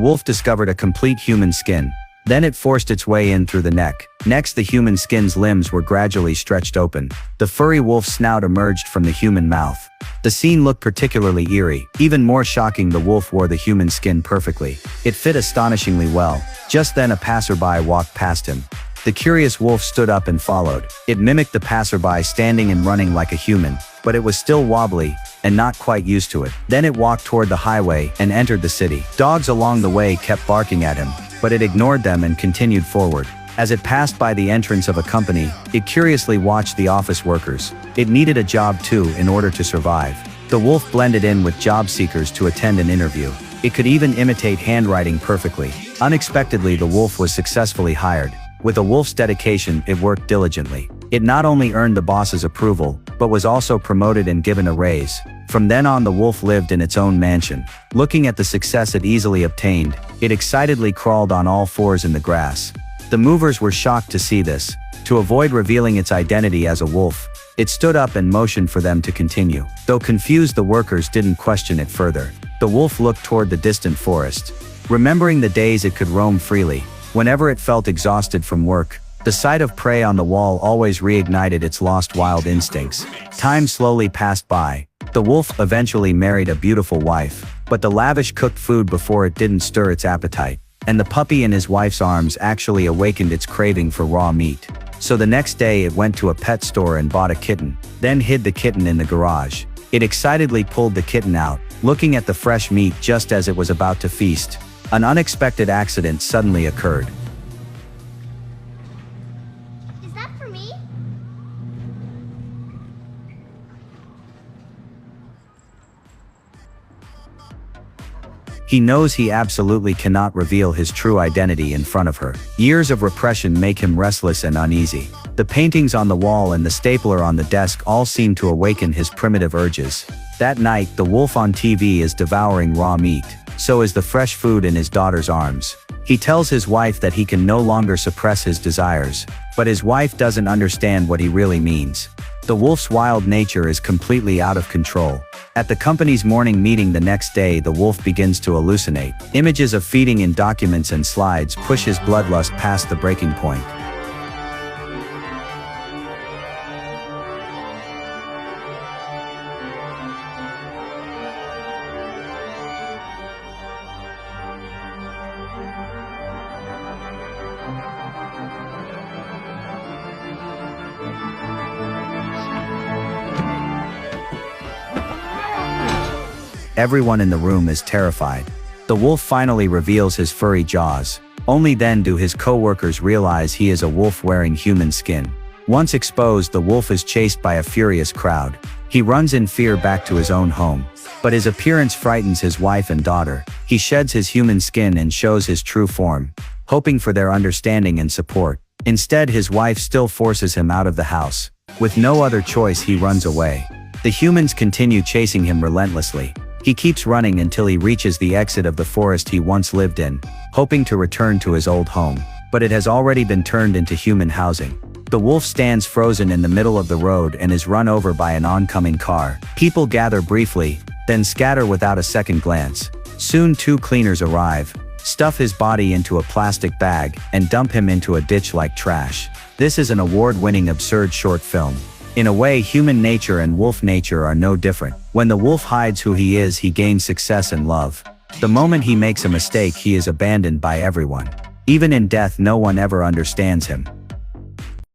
wolf discovered a complete human skin. Then it forced its way in through the neck. Next, the human skin's limbs were gradually stretched open. The furry wolf's snout emerged from the human mouth. The scene looked particularly eerie. Even more shocking, the wolf wore the human skin perfectly. It fit astonishingly well. Just then a passerby walked past him. The curious wolf stood up and followed. It mimicked the passerby, standing and running like a human, but it was still wobbly and not quite used to it. Then it walked toward the highway and entered the city. Dogs along the way kept barking at him, but it ignored them and continued forward. As it passed by the entrance of a company, it curiously watched the office workers. It needed a job too in order to survive. The wolf blended in with job seekers to attend an interview. It could even imitate handwriting perfectly. Unexpectedly, the wolf was successfully hired. With a wolf's dedication, it worked diligently. It not only earned the boss's approval, but was also promoted and given a raise. From then on, the wolf lived in its own mansion. Looking at the success it easily obtained, it excitedly crawled on all fours in the grass. The movers were shocked to see this. To avoid revealing its identity as a wolf, it stood up and motioned for them to continue. Though confused, the workers didn't question it further. The wolf looked toward the distant forest. Remembering the days it could roam freely, whenever it felt exhausted from work, the sight of prey on the wall always reignited its lost wild instincts. Time slowly passed by. The wolf eventually married a beautiful wife, but the lavish cooked food before it didn't stir its appetite, and the puppy in his wife's arms actually awakened its craving for raw meat. So the next day it went to a pet store and bought a kitten, then hid the kitten in the garage. It excitedly pulled the kitten out, looking at the fresh meat just as it was about to feast. An unexpected accident suddenly occurred. Is that for me? He knows he absolutely cannot reveal his true identity in front of her. Years of repression make him restless and uneasy. The paintings on the wall and the stapler on the desk all seem to awaken his primitive urges. That night, the wolf on TV is devouring raw meat. So is the fresh food in his daughter's arms. He tells his wife that he can no longer suppress his desires, but his wife doesn't understand what he really means. The wolf's wild nature is completely out of control. At the company's morning meeting the next day, the wolf begins to hallucinate. Images of feeding in documents and slides push his bloodlust past the breaking point. Everyone in the room is terrified. The wolf finally reveals his furry jaws. Only then do his co-workers realize he is a wolf wearing human skin. Once exposed, the wolf is chased by a furious crowd. He runs in fear back to his own home. But his appearance frightens his wife and daughter. He sheds his human skin and shows his true form, hoping for their understanding and support. Instead, his wife still forces him out of the house. With no other choice, he runs away. The humans continue chasing him relentlessly. He keeps running until he reaches the exit of the forest he once lived in, hoping to return to his old home. But it has already been turned into human housing. The wolf stands frozen in the middle of the road and is run over by an oncoming car. People gather briefly, then scatter without a second glance. Soon 2 cleaners arrive, stuff his body into a plastic bag, and dump him into a ditch like trash. This is an award-winning absurd short film. In a way, human nature and wolf nature are no different. When the wolf hides who he is, he gains success and love. The moment he makes a mistake, he is abandoned by everyone. Even in death, no one ever understands him.